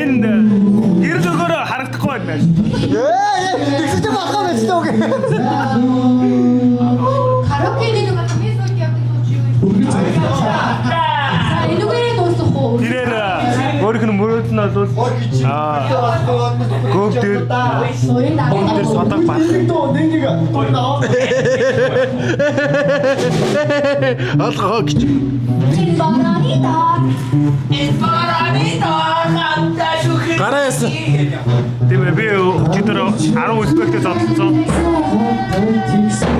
Энэ гэр лөгөөрөө харагдахгүй байна. Тэгсэж болохоо байж таа үгүй. Караокений нэг хамгийн сүүлд явдаг дууч юу вэ? За энүүгээрээ дуусах уу? Тэрээр өөрийнх нь мөрөөд нь бол гөөг дээр содог баг. Алхаа гэж. Гараа яасан. Тийм би өчигдөр 10 үсбэгтэй зодсон.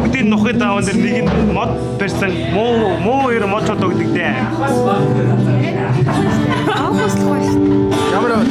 Бүгдийн нухын даавн дээр нэг нь мод барьсан муу ер модчод өгдөг дээ. Ямар вэ?